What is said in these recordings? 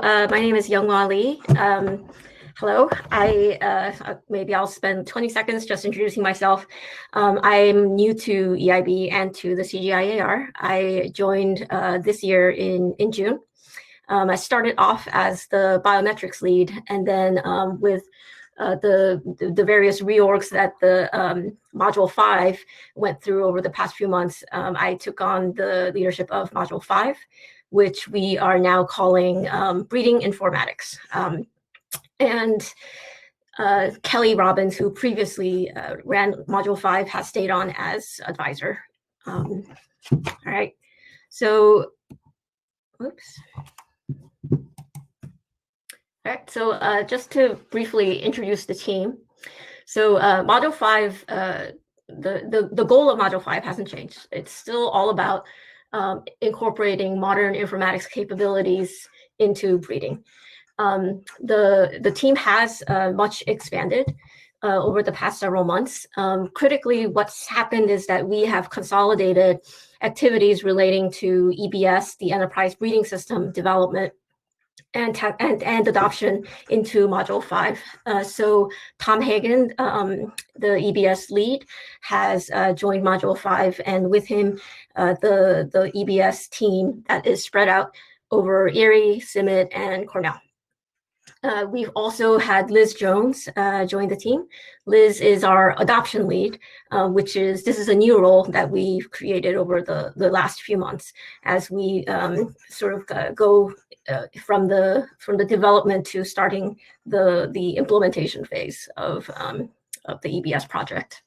My name is Young Wha Lee. Hello. Maybe I'll spend 20 seconds just introducing myself. I'm new to EIB and to the CGIAR. I joined this year in June. I started off as the biometrics lead, and then with the various reorgs that the Module 5 went through over the past few months, I took on the leadership of Module 5, which we are now calling Breeding Informatics. Kelly Robbins, who previously ran Module 5, has stayed on as advisor. All right, so, oops. All right, so just to briefly introduce the team. So Module 5, the goal of Module 5 hasn't changed. It's still all about incorporating modern informatics capabilities into breeding. The team has much expanded over the past several months. Critically, what's happened is that we have consolidated activities relating to EBS, the enterprise breeding system development, and adoption into Module 5. So Tom Hagen, the EBS lead, has joined Module 5, and with him, the EBS team that is spread out over Erie, Simit, and Cornell. We've also had Liz Jones join the team. Liz is our adoption lead, this is a new role that we've created over the last few months as we sort of go from the development to starting the implementation phase of the EBS project.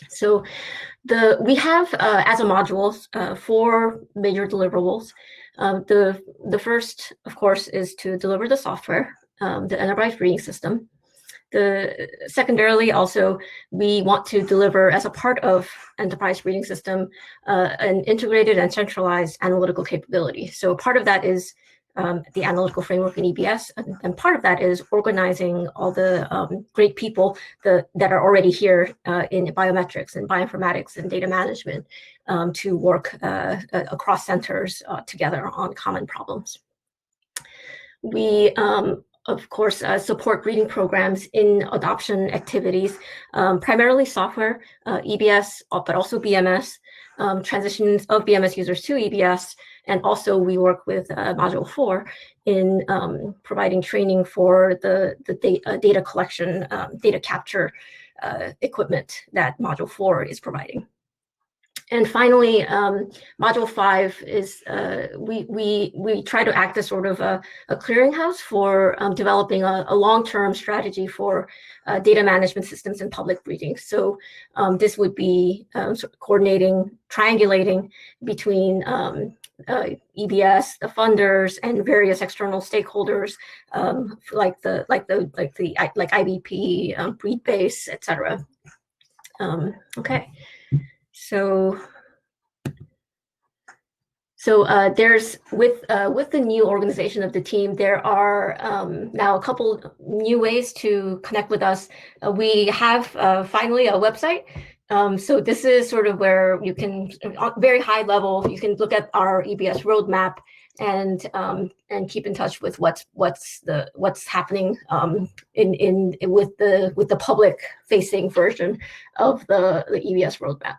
So we have as a module 4 major deliverables. The first, of course, is to deliver the software, the enterprise breeding system. Secondarily, also, we want to deliver, as a part of enterprise breeding system, an integrated and centralized analytical capability. So part of that is the analytical framework in EBS, and part of that is organizing all the great people that are already here in biometrics and bioinformatics and data management to work across centers together on common problems. We of course, support breeding programs in adoption activities, primarily software, EBS, but also BMS, transitions of BMS users to EBS, and also we work with Module 4 in providing training for the data collection, data capture equipment that Module 4 is providing. And finally, Module 5 is, we try to act as sort of a clearinghouse for developing a long-term strategy for data management systems and public breeding. So this would be sort of coordinating, triangulating between EBS, the funders, and various external stakeholders like IBP, BreedBase, et cetera. Okay. So there's with the new organization of the team, there are now a couple new ways to connect with us. We have finally a website. So this is sort of where you can, very high level, you can look at our EBS roadmap and keep in touch with what's happening with the public facing version of the EBS roadmap.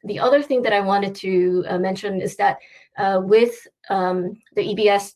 The other thing that I wanted to mention is that with the EBS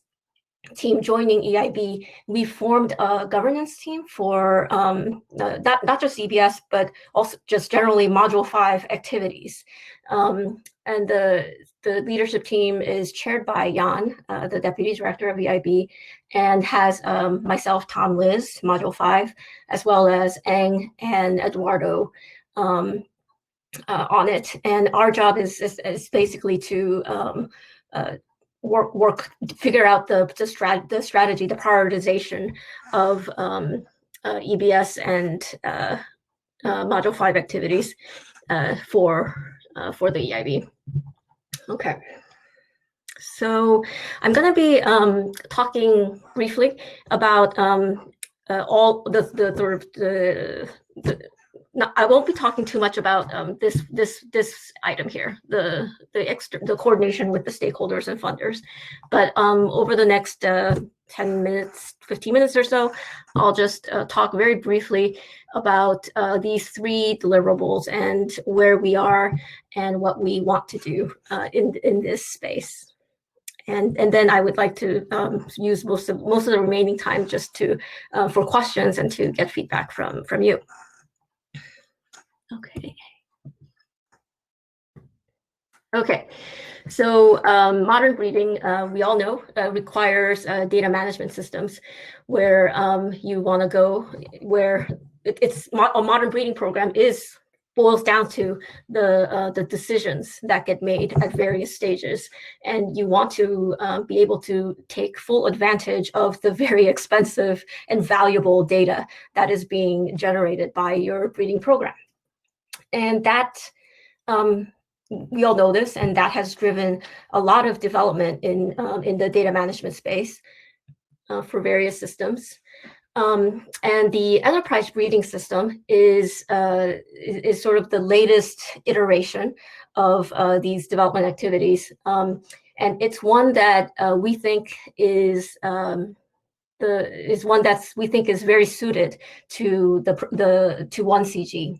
team joining EIB, we formed a governance team for not just EBS, but also just generally Module 5 activities. And the leadership team is chaired by Jan, the Deputy Director of EIB, and has myself, Tom, Liz, Module 5, as well as Ang and Eduardo on it. And our job is basically to figure out the strategy, the prioritization of EBS and Module 5 activities for the EIB. Okay. So I'm going to be talking briefly about all the I won't be talking too much about this item here, the coordination with the stakeholders and funders, but over the next 10 minutes, 15 minutes or so, I'll just talk very briefly about these 3 deliverables and where we are and what we want to do in this space. And then I would like to use most of the remaining time just to for questions and to get feedback from you. Okay. Okay. So modern breeding, we all know, requires data management systems where you want to go where a modern breeding program boils down to the decisions that get made at various stages, and you want to be able to take full advantage of the very expensive and valuable data that is being generated by your breeding program. And that we all know this, and that has driven a lot of development in the data management space for various systems. And the enterprise breeding system is sort of the latest iteration of these development activities, and it's one that we think is one that we think is very suited to to 1CG.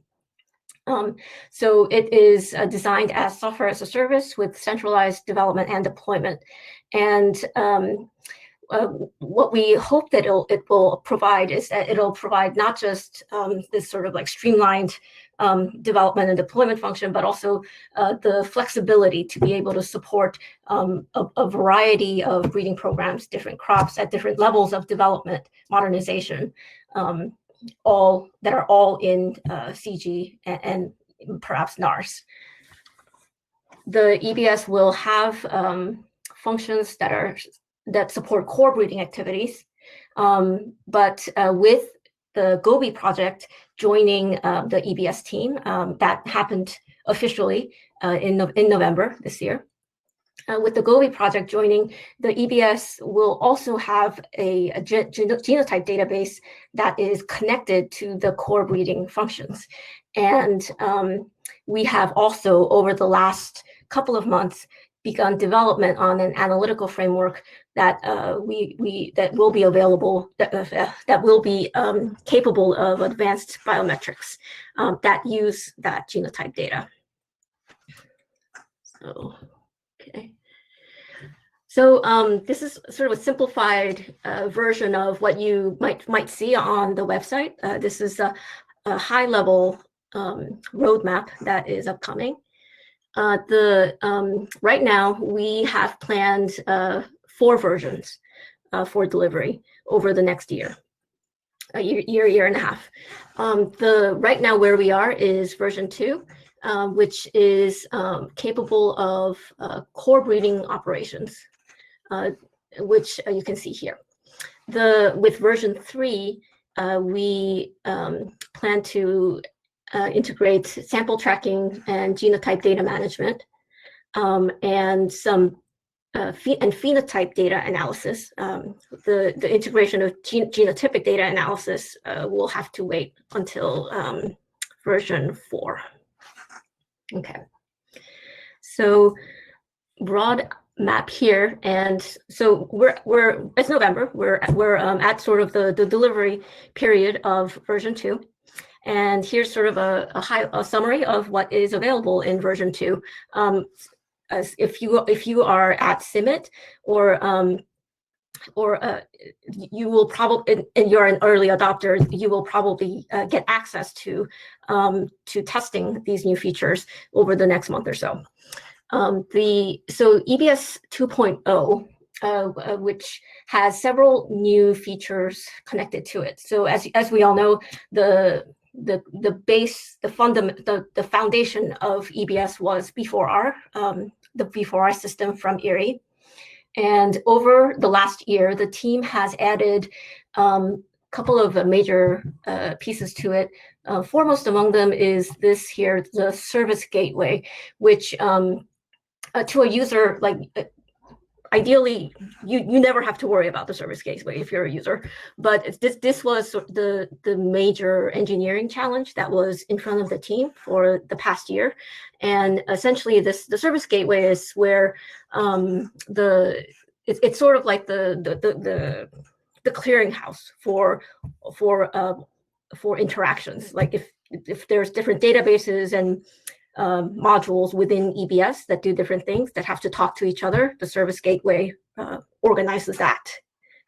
So it is designed as software as a service with centralized development and deployment, and what we hope that it will provide is that it'll provide not just this sort of like streamlined development and deployment function, but also the flexibility to be able to support a variety of breeding programs, different crops at different levels of development, modernization, all in CG and perhaps NARS. The EBS will have functions that support core breeding activities, but with the GOBI project joining the EBS team, that happened officially in November this year. With the GOBI project joining, the EBS will also have a genotype database that is connected to the core breeding functions. And we have also, over the last couple of months, begun development on an analytical framework that that will be available, that will be capable of advanced biometrics that use that genotype data. So, okay. So this is sort of a simplified version of what you might see on the website. This is a high-level roadmap that is upcoming. Right now we have planned 4 versions for delivery over the next year and a half. Right now where we are is version 2, which is capable of core breeding operations, which you can see here. With version 3, we plan to integrate sample tracking and genotype data management, and some phenotype data analysis. The integration of genotypic data analysis will have to wait until version 4. Okay, so broad map here, and so it's November. We're at sort of the delivery period of version 2. And here's sort of a summary of what is available in version 2. As if you are at CIMMIT or you will probably, and you're an early adopter, you will probably get access to testing these new features over the next month or so. So EBS 2.0, which has several new features connected to it. So as we all know, the foundation of EBS was the V4R system from EiB. And over the last year, the team has added a couple of major pieces to it. Foremost among them is this here, the service gateway, which to a user, like ideally, you never have to worry about the service gateway if you're a user. But this was the major engineering challenge that was in front of the team for the past year. And essentially, the service gateway is where it's sort of like the clearinghouse for interactions. Like if there's different databases and modules within EBS that do different things that have to talk to each other, the service gateway organizes that.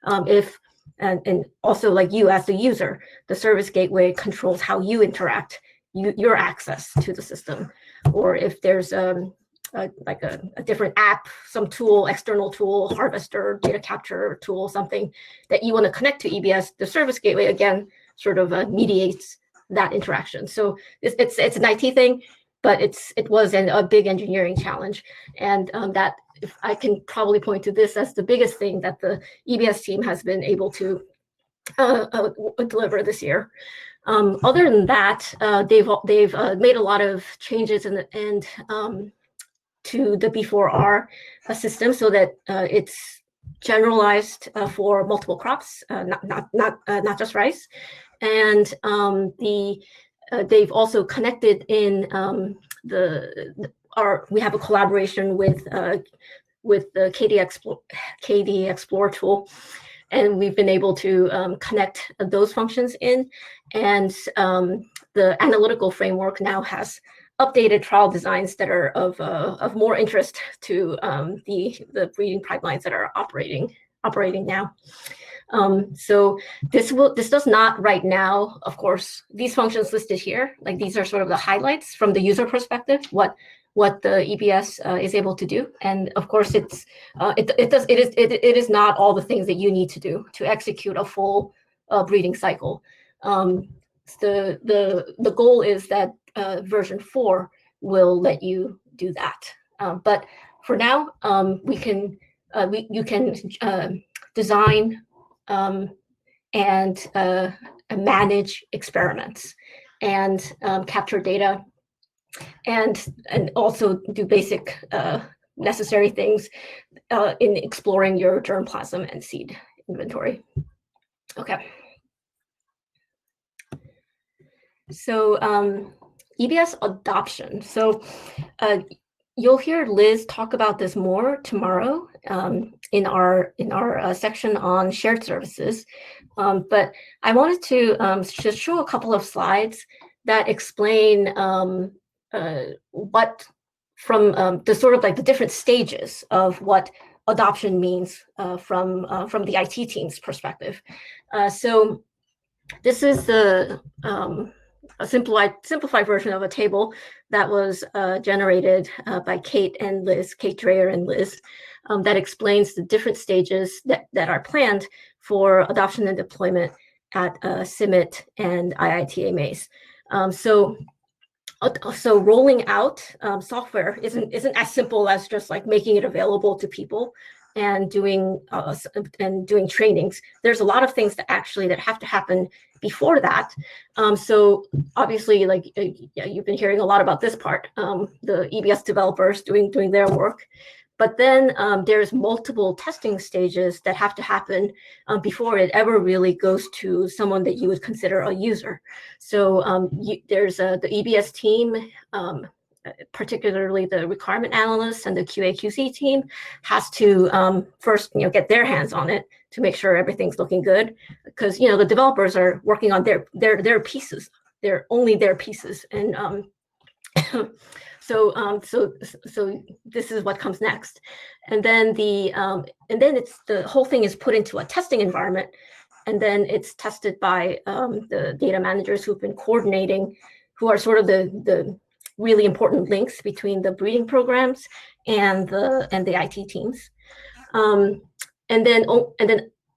And also, like you as the user, the service gateway controls how you interact, your access to the system. Or if there's like a different app, some tool, external tool, harvester, data capture tool, something that you want to connect to EBS, the service gateway again sort of mediates that interaction. So it's an IT thing, but it was a big engineering challenge, and that if I can probably point to this as the biggest thing that the EBS team has been able to deliver this year. Other than that, they've made a lot of changes and to the B4R system so that it's generalized for multiple crops, not just rice, and they've also connected in we have a collaboration with the KD Explore tool, and we've been able to connect those functions in, and the analytical framework now has updated trial designs that are of more interest to the breeding pipelines that are operating now. So this does not right now, of course, these functions listed here, like these are sort of the highlights from the user perspective, what the EBS is able to do. And of course, it is not all the things that you need to do to execute a full breeding cycle. The goal is that version 4 will let you do that. But for now, you can design and manage experiments and capture data and also do basic necessary things in exploring your germplasm and seed inventory. Okay. So EBS adoption. So you'll hear Liz talk about this more tomorrow in our section on shared services. But I wanted to just show a couple of slides that explain what from the sort of like the different stages of what adoption means from the IT team's perspective. So this is the a simplified version of a table that was generated by Kate Dreyer and Liz, that explains the different stages that are planned for adoption and deployment at CIMMYT and IITA Maize. So rolling out software isn't as simple as just like making it available to people and doing trainings. There's a lot of things that have to happen before that. So obviously, like you've been hearing a lot about this part, the EBS developers doing their work. But then there's multiple testing stages that have to happen before it ever really goes to someone that you would consider a user. So there's the EBS team, particularly the requirement analysts and the QA/QC team, has to first get their hands on it to make sure everything's looking good, because the developers are working on their pieces. They're only their pieces, and so this is what comes next, and then it's the whole thing is put into a testing environment, and then it's tested by the data managers who've been coordinating, who are sort of the really important links between the breeding programs and the IT teams, and then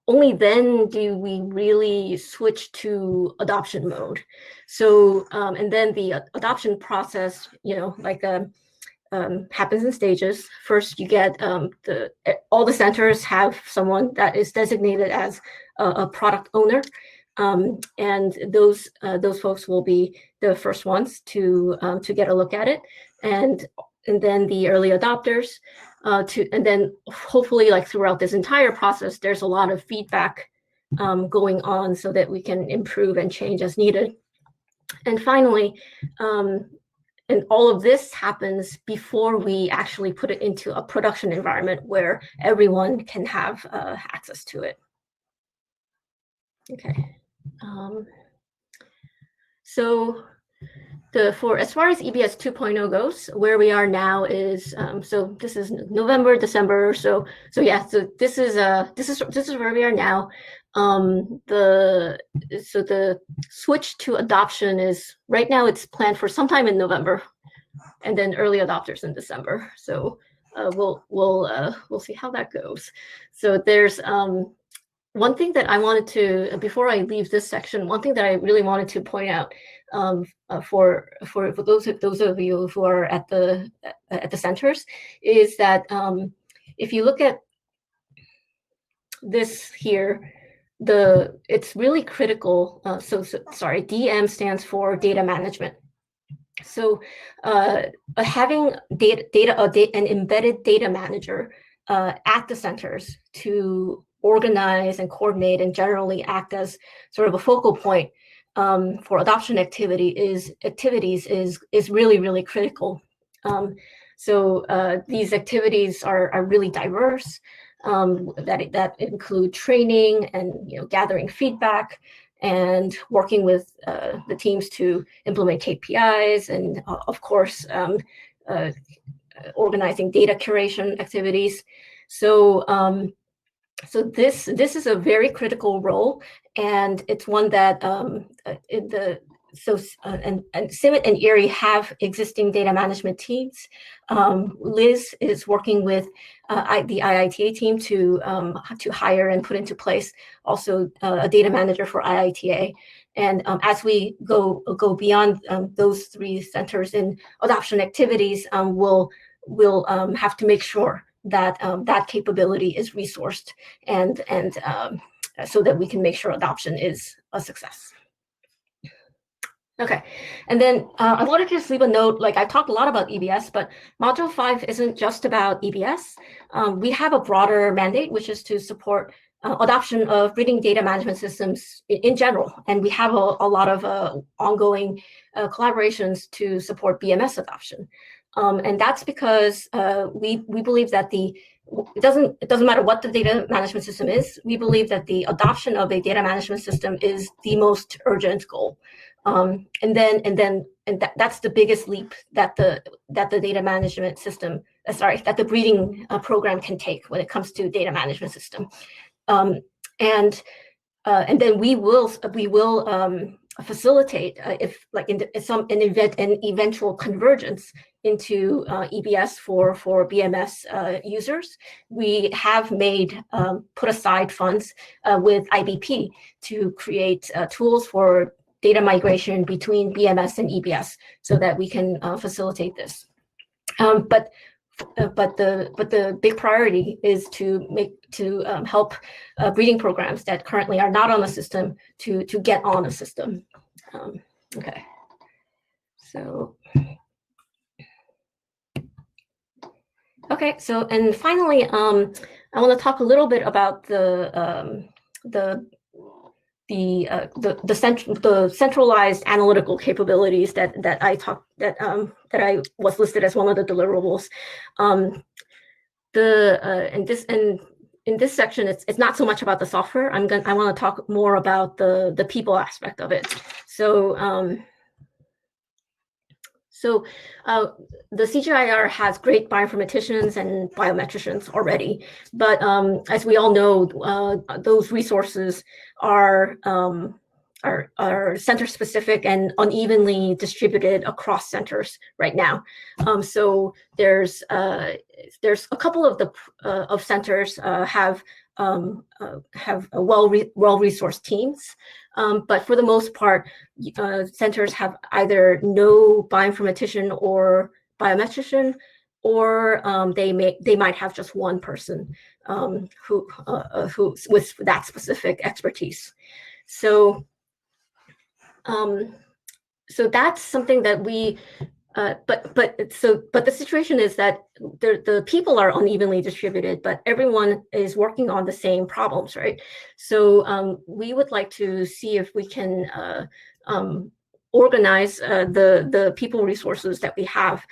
only then do we really switch to adoption mode. So and then the adoption process, happens in stages. First, you get all the centers have someone that is designated as a product owner. And those folks will be the first ones to get a look at it, and then the early adopters, and then hopefully like throughout this entire process, there's a lot of feedback going on so that we can improve and change as needed. And finally, and all of this happens before we actually put it into a production environment where everyone can have access to it. Okay. So as far as EBS 2.0 goes, where we are now is so this is November, December. So yeah. So this is where we are now. The switch to adoption is right now. It's planned for sometime in November, and then early adopters in December. So we'll see how that goes. So there's one thing that I wanted to, before I leave this section, one thing that I really wanted to point out for those of you who are at the centers is that if you look at this here, it's really critical. Sorry, DM stands for data management. So having an embedded data manager at the centers to organize and coordinate and generally act as sort of a focal point for adoption activities is really, really critical. So these activities are really diverse. That include training and gathering feedback and working with the teams to implement KPIs and of course organizing data curation activities. So this is a very critical role, and it's one that CIMMYT and EiB have existing data management teams. Liz is working with the IITA team to hire and put into place also a data manager for IITA. And as we go beyond those three centers in adoption activities, we'll have to make sure that that capability is resourced and so that we can make sure adoption is a success. Okay, and then I wanted to just leave a note, like I talked a lot about EBS, but Module 5 isn't just about EBS. We have a broader mandate, which is to support adoption of reading data management systems in general. And we have a lot of ongoing collaborations to support BMS adoption. And that's because we believe that it doesn't matter what the data management system is. We believe that the adoption of a data management system is the most urgent goal. And that's the biggest leap that the data management system, that the breeding program can take when it comes to data management system. And then we will facilitate an eventual convergence into EBS for BMS users. We have put aside funds with IBP to create tools for data migration between BMS and EBS so that we can facilitate this. But the big priority is to help breeding programs that currently are not on the system to get on a system. Okay, so and finally, I want to talk a little bit about the centralized analytical capabilities that I was listed as one of the deliverables. In this section, it's not so much about the software. I want to talk more about the people aspect of it. So the CGIAR has great bioinformaticians and biometricians already, but as we all know, those resources are center specific and unevenly distributed across centers right now. So there's a couple of centers have well-resourced teams, but for the most part, centers have either no bioinformatician or biometrician, or they might have just one person who with that specific expertise. So that's something that we but the situation is that the people are unevenly distributed, but everyone is working on the same problems, right? So we would like to see if we can organize the people resources that we have,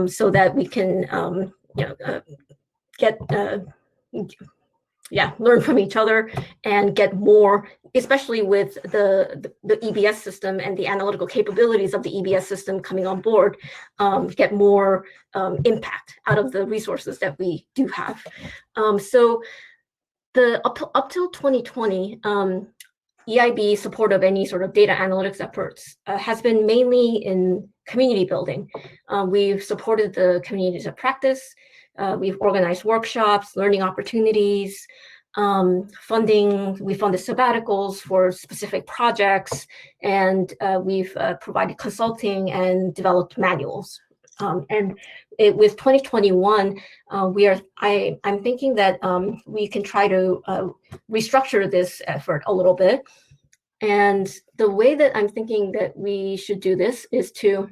so that we can get learn from each other and get more, especially with the EBS system and the analytical capabilities of the EBS system coming on board, get more impact out of the resources that we do have. So up till 2020, EIB support of any sort of data analytics efforts has been mainly in community building. We've supported the communities of practice. We've organized workshops, learning opportunities, funding. We funded sabbaticals for specific projects, and we've provided consulting and developed manuals. With 2021, I'm thinking that we can try to restructure this effort a little bit. And the way that I'm thinking that we should do this is to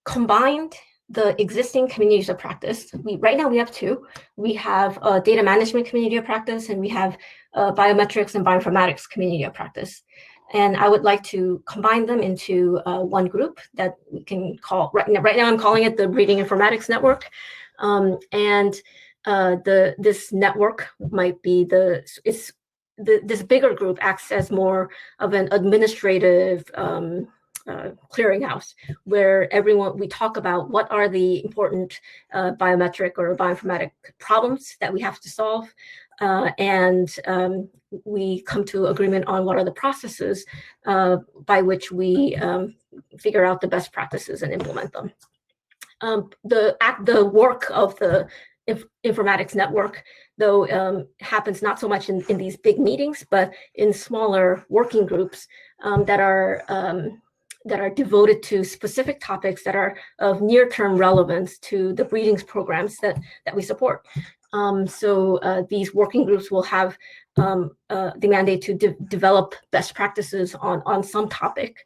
combine the existing communities of practice. Right now we have two. We have a data management community of practice, and we have biometrics and bioinformatics community of practice. And I would like to combine them into one group that we can call, right now I'm calling it the Breeding Informatics Network. This network might be this bigger group acts as more of an administrative clearinghouse, where we talk about what are the important biometric or bioinformatic problems that we have to solve, and we come to agreement on what are the processes by which we figure out the best practices and implement them. The work of the informatics network, though, happens not so much in these big meetings, but in smaller working groups that are devoted to specific topics that are of near-term relevance to the breeding programs that we support. So these working groups will have the mandate to develop best practices on some topic.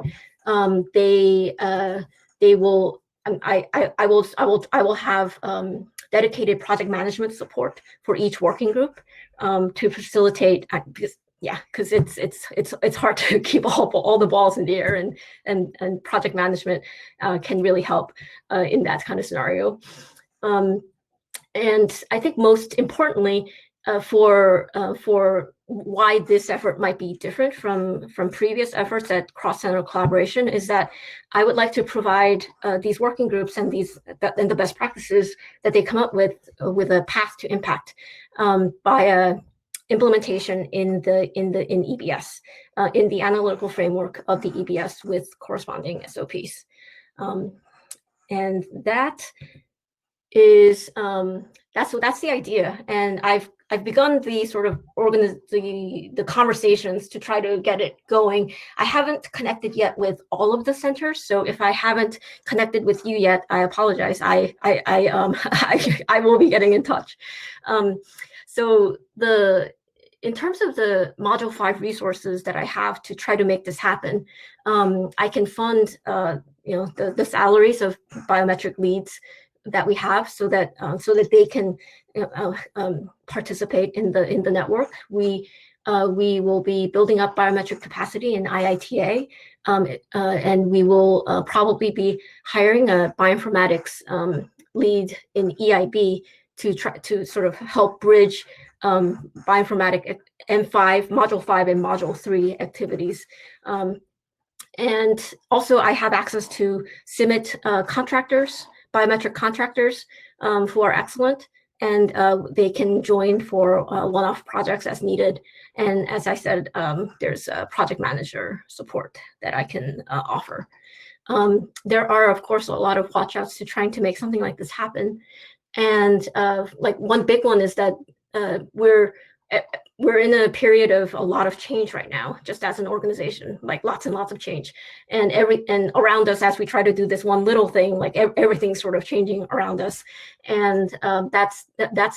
They will. I will have dedicated project management support for each working group to facilitate. Because it's hard to keep all the balls in the air, and project management can really help in that kind of scenario. And I think most importantly, for why this effort might be different from previous efforts at cross-center collaboration, is that I would like to provide these working groups and the best practices that they come up with a path to impact by implementation in EBS, in the analytical framework of the EBS with corresponding SOPs. And that is that's the idea. And I've begun the sort of the conversations to try to get it going. I haven't connected yet with all of the centers, so if I haven't connected with you yet, I apologize. I will be getting in touch. So in terms of the Module 5 resources that I have to try to make this happen, I can fund the salaries of biometric leads that we have, so that they can participate in the network. We will be building up biometric capacity in IITA, and we will probably be hiring a bioinformatics lead in EIB to try to sort of help bridge bioinformatic M5, Module 5, and Module 3 activities. And also, I have access to CIMIT contractors, biometric contractors who are excellent, and they can join for one-off projects as needed. And as I said, there's a project manager support that I can offer. There are, of course, a lot of watch-outs to trying to make something like this happen. And like one big one is that we're in a period of a lot of change right now, just as an organization, like lots and lots of change, and around us, as we try to do this one little thing, like everything's sort of changing around us, and that's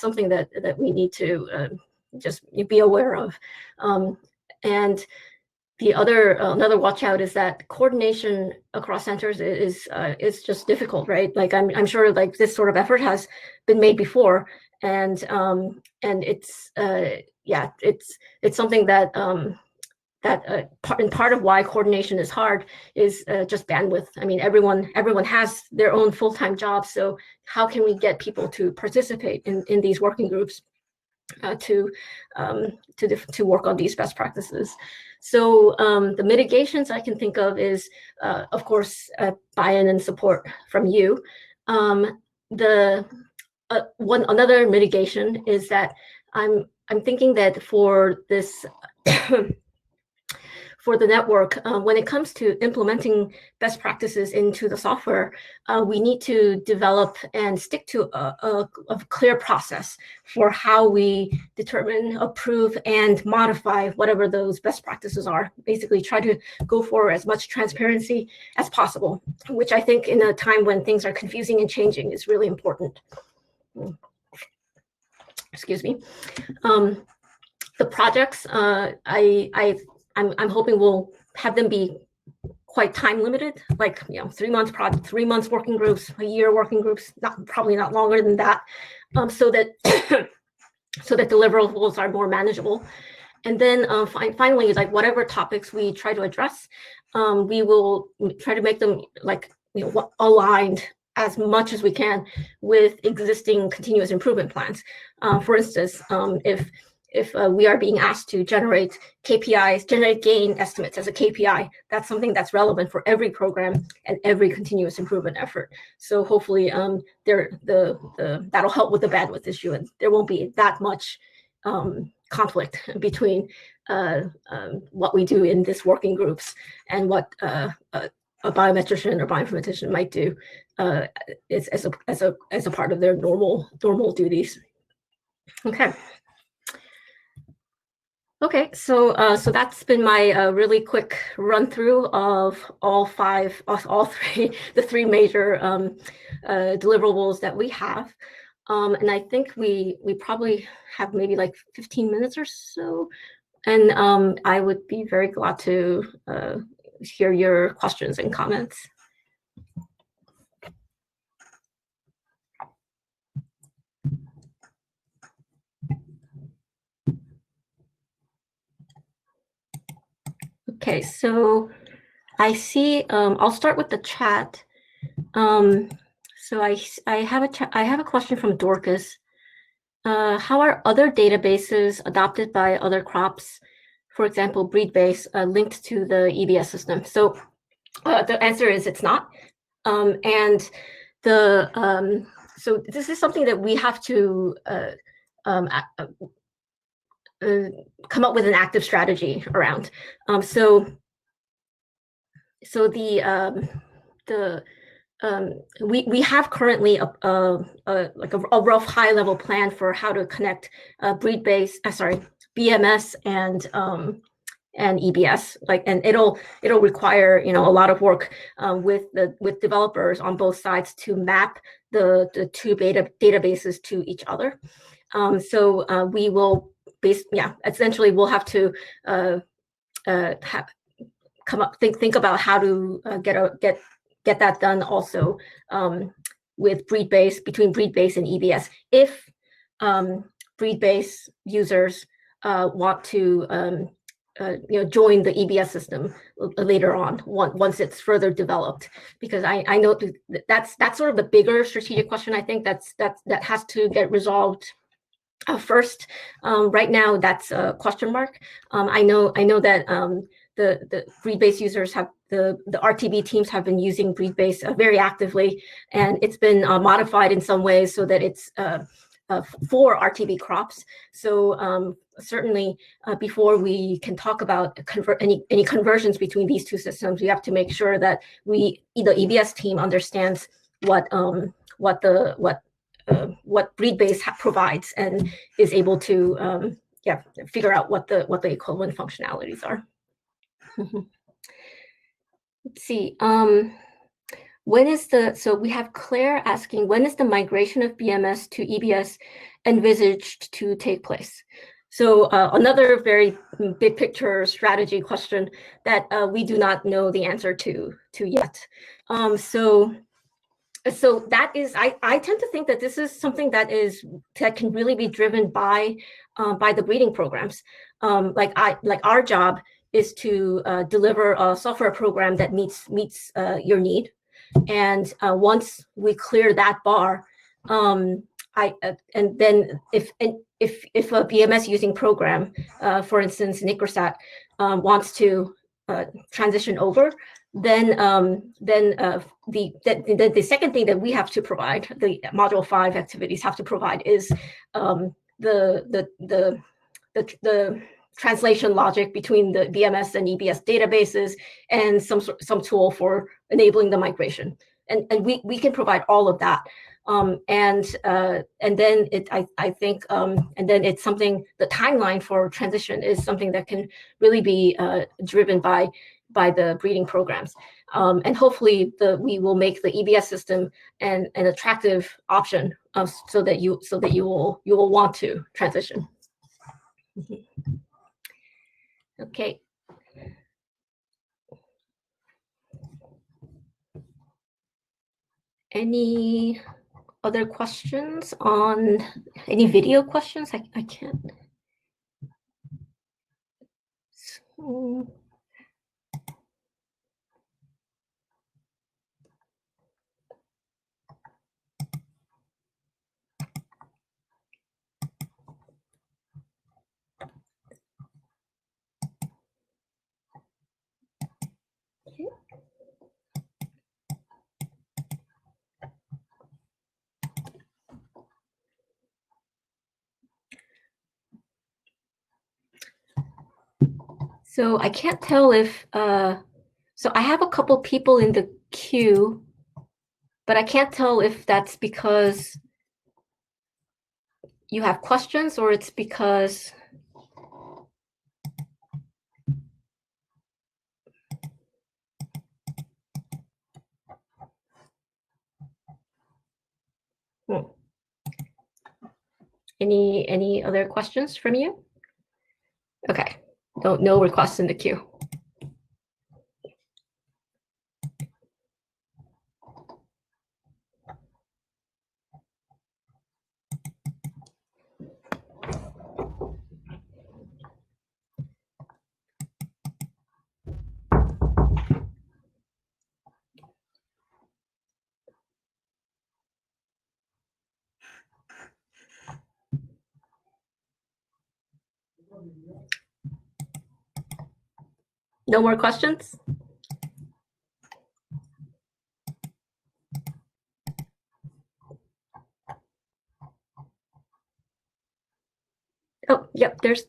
something that we need to just be aware of, and the other another watch out is that coordination across centers is just difficult, right? Like I'm sure like this sort of effort has been made before, and it's yeah, it's something that part of why coordination is hard is just bandwidth. I mean, everyone has their own full-time jobs, so how can we get people to participate in these working groups to work on these best practices? So the mitigations I can think of is, of course, buy-in and support from you. Another mitigation is that I'm thinking that for this for the network, when it comes to implementing best practices into the software, we need to develop and stick to a clear process for how we determine, approve, and modify whatever those best practices are. Basically, try to go for as much transparency as possible, which I think in a time when things are confusing and changing is really important. Excuse me. The projects, I'm hoping we'll have them be quite time limited, like 3 months project, 3 months working groups, a year working groups, probably not longer than that, so that so that deliverables are more manageable. And then finally, like whatever topics we try to address, we will try to make them like aligned as much as we can with existing continuous improvement plans. For instance, if we are being asked to generate KPIs, generate gain estimates as a KPI, that's something that's relevant for every program and every continuous improvement effort. So hopefully that'll help with the bandwidth issue, and there won't be that much conflict between what we do in this working groups and what a biometrician or bioinformatician might do as a part of their normal duties. Okay, so that's been my really quick run through of the three major deliverables that we have, and I think we probably have maybe like 15 minutes or so, and I would be very glad to hear your questions and comments. Okay, so I see. I'll start with the chat. So I have a question from Dorcas. How are other databases adopted by other crops, for example, breed-based, linked to the EBS system? So the answer is it's not. And so this is something that we have to come up with an active strategy around. So we have currently a rough high level plan for how to connect BMS and EBS, and it'll require a lot of work with developers on both sides to map the two databases to each other. So we will essentially we'll have to think about how to get that done also with between breed-based and EBS. If breed-based users want to join the EBS system later on once it's further developed, because I know that's sort of the bigger strategic question. I think that has to get resolved first. Right now, that's a question mark. I know that the breed-based users have the RTB teams have been using breed-based very actively, and it's been modified in some ways so that it's for RTB crops. So certainly, before we can talk about any conversions between these two systems, we have to make sure that the EBS team understands what breed-based provides and is able to figure out what the equivalent functionalities are. Let's see. So we have Claire asking, when is the migration of BMS to EBS envisaged to take place? So another very big picture strategy question that we do not know the answer to yet. So that is, I tend to think that this is something that can really be driven by the breeding programs. Like our job is to deliver a software program that meets your need, and once we clear that bar, and then if a BMS using program, for instance, Nicrosat, wants to transition over, then the second thing that we have to provide, the Module 5 activities have to provide, is the translation logic between the BMS and EBS databases, and some tool for enabling the migration. And we can provide all of that. And then I think and then it's something, the timeline for transition is something that can really be driven by the breeding programs. And hopefully we will make the EBS system an attractive option, so that you will want to transition. Okay. Any other questions on any video questions? I can't. So, okay. So I can't tell if, so I have a couple people in the queue, but I can't tell if that's because you have questions or it's because any other questions from you? Okay, no requests in the queue. No more questions? Oh, yep, there's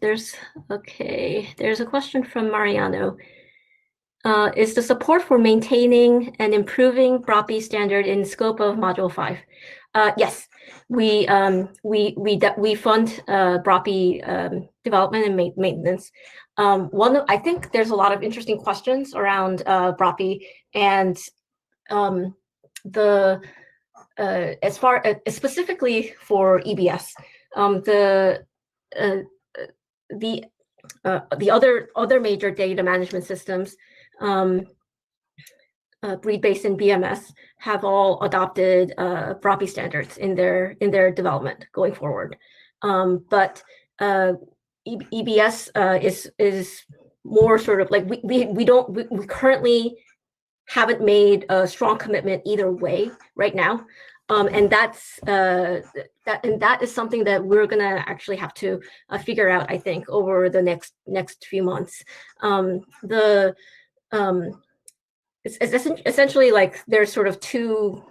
okay. There's a question from Mariano. Is the support for maintaining and improving BROPI standard in scope of Module 5? Yes, we fund BROPI development and maintenance. I think there's a lot of interesting questions around BROPI, and as far specifically for EBS, the other major data management systems, breed-based and BMS, have all adopted BROPI standards in their development going forward. But EBS is more sort of like we currently haven't made a strong commitment either way right now. And that is something that we're gonna actually have to figure out, I think, over the next few months. It's essentially like there's sort of two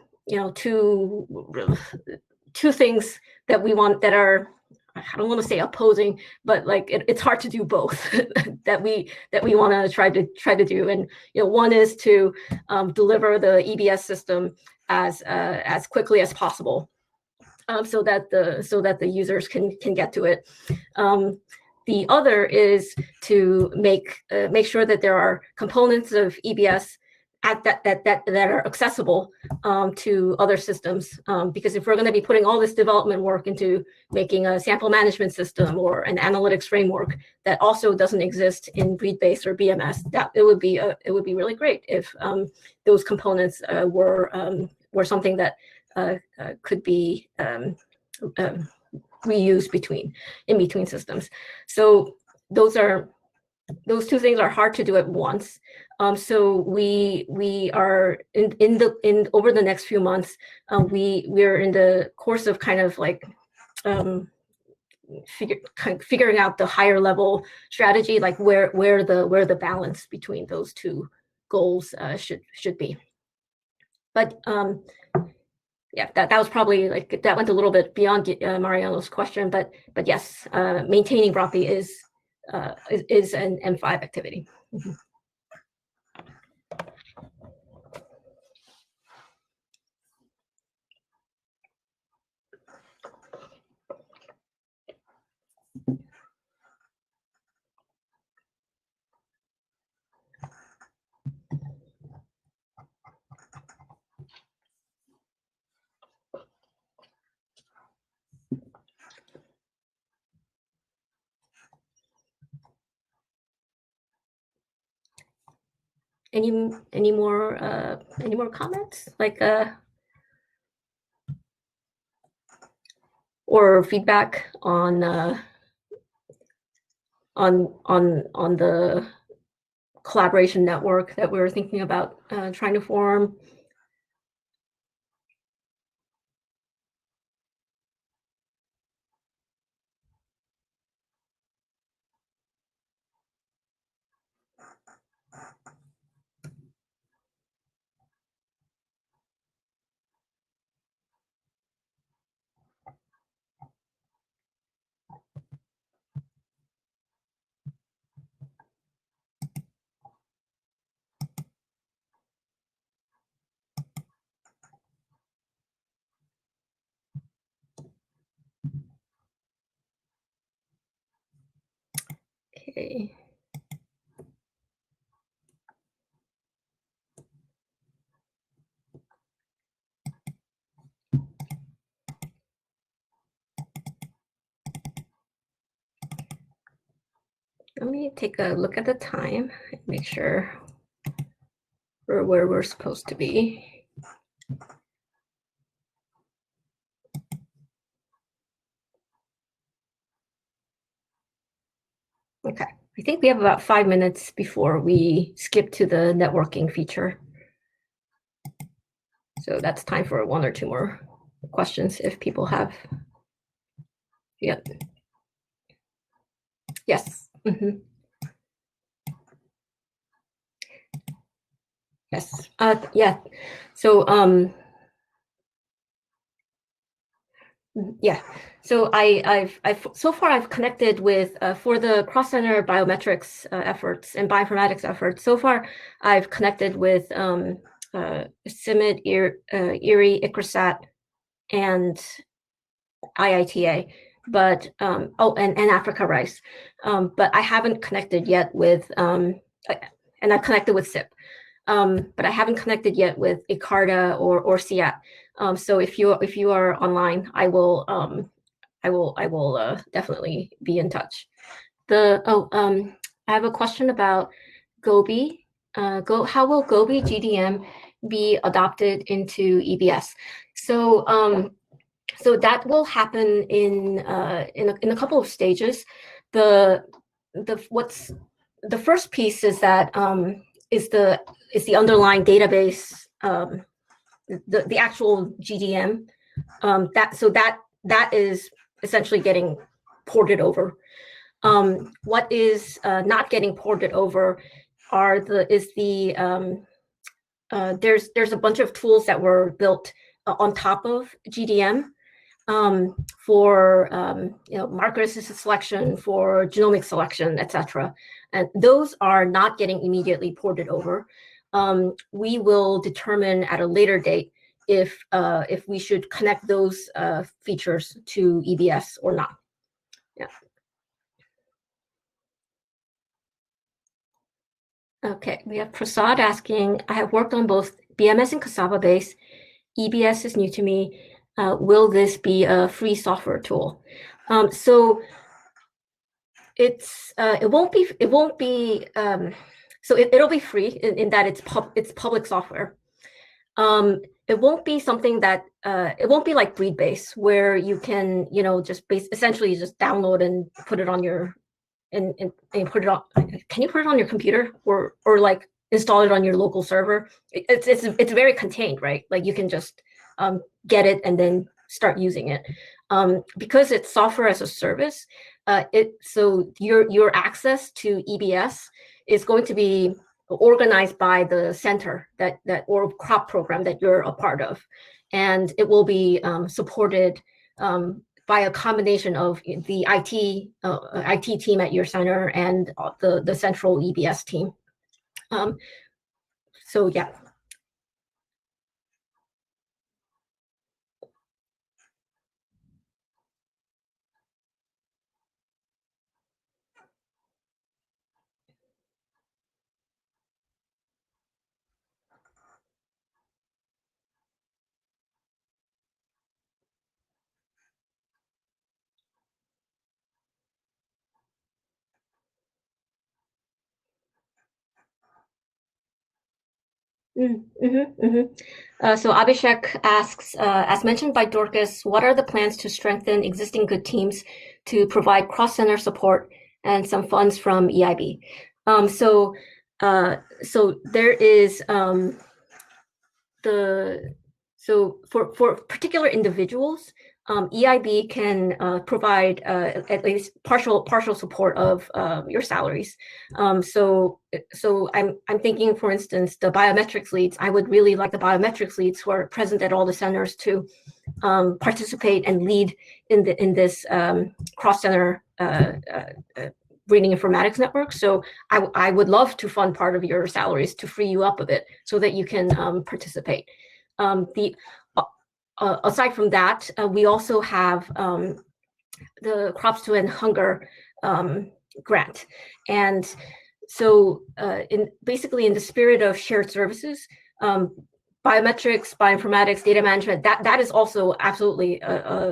things that we want that are, I don't want to say opposing, but like it's hard to do both that we want to try to do. And one is to deliver the EBS system as quickly as possible, so that the users can get to it. The other is to make sure that there are components of EBS that are accessible to other systems. Because if we're going to be putting all this development work into making a sample management system or an analytics framework that also doesn't exist in Readbase or BMS, that it would be really great if those components were something that could be reused in between systems. So those two things are hard to do at once. So we are over the next few months, we're in the course of kind of like figuring out the higher level strategy, like where the balance between those two goals should be. But yeah, that was probably like, that went a little bit beyond Mariano's question, but yes, maintaining ROPI is an M5 activity. Any more comments, like or feedback on the collaboration network that we were thinking about trying to form? Okay. Let me take a look at the time and make sure we're where we're supposed to be. Okay, I think we have about 5 minutes before we skip to the networking feature. So that's time for one or two more questions if people have. Yeah. Yes. Mm-hmm. Yes. Yeah. So yeah. So I've so far I've connected with for the cross-center biometrics efforts and bioinformatics efforts. So far, I've connected with CIMMYT, ERI, ICRISAT, and IITA, but and Africa Rice, but I haven't connected yet with and I've connected with SIP, but I haven't connected yet with ICARDA or CIAT. So if you are online, I will definitely be in touch. I have a question about Gobi. How will Gobi GDM be adopted into EBS? So so that will happen in a couple of stages. The first piece is that is the underlying database, the actual GDM, that is essentially getting ported over. What is not getting ported over there's a bunch of tools that were built on top of GDM for marker assisted selection, for genomic selection, etc. And those are not getting immediately ported over. We will determine at a later date if we should connect those features to EBS or not. Yeah. Okay, we have Prasad asking, I have worked on both BMS and Cassava base. EBS is new to me. Will this be a free software tool? So it won't be so it'll be free in that it's public software. It won't be something that it won't be like Breedbase where you can just essentially just download and put it on your and put it on. Can you put it on your computer or like install it on your local server? It's very contained, right? Like you can just get it and then start using it. Because it's software as a service, so your access to EBS is going to be organized by the center that or crop program that you're a part of, and it will be supported by a combination of the IT team at your center and the central EBS team. So yeah. So Abhishek asks, as mentioned by Dorcas, what are the plans to strengthen existing good teams to provide cross-center support and some funds from EIB? So there is for particular individuals, EIB can provide at least partial support of your salaries. So I'm thinking, for instance, the biometrics leads. I would really like the biometrics leads who are present at all the centers to participate and lead in this cross-center breeding informatics network. So I would love to fund part of your salaries to free you up a bit so that you can participate. Aside from that, we also have the Crops to End Hunger grant. And so basically in the spirit of shared services, biometrics, bioinformatics, data management, that is also absolutely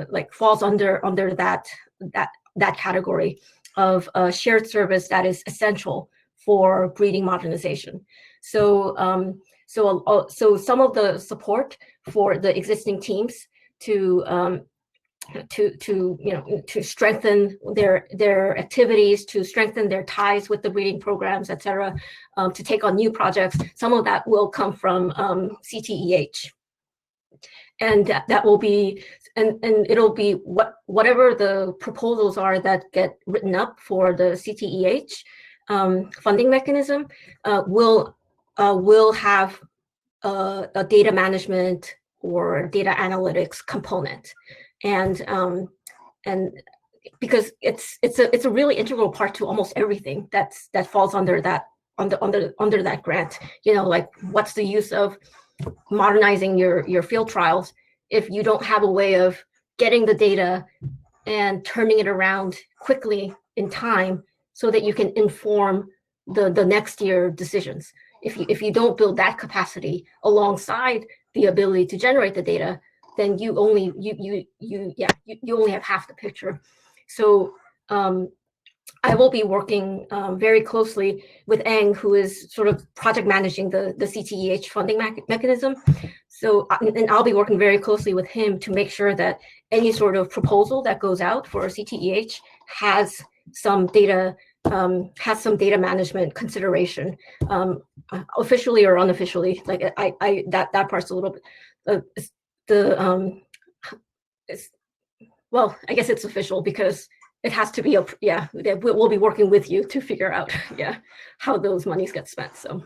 like falls under that category of shared service that is essential for breeding modernization. So some of the support for the existing teams to strengthen their activities, to strengthen their ties with the breeding programs, et cetera, to take on new projects. Some of that will come from CTEH. And that will be, and it'll be whatever the proposals are that get written up for the CTEH funding mechanism will have a data management or data analytics component, and because it's a really integral part to almost everything that falls under that under that grant. Like what's the use of modernizing your field trials if you don't have a way of getting the data and turning it around quickly in time so that you can inform the next year decisions. If you don't build that capacity alongside the ability to generate the data, then you only have half the picture. So I will be working very closely with Eng, who is sort of project managing the CTEH funding mechanism. So, and I'll be working very closely with him to make sure that any sort of proposal that goes out for CTEH has some data management consideration, officially or unofficially. Like that part's a little bit well, I guess it's official because it has to be we'll be working with you to figure out how those monies get spent. So.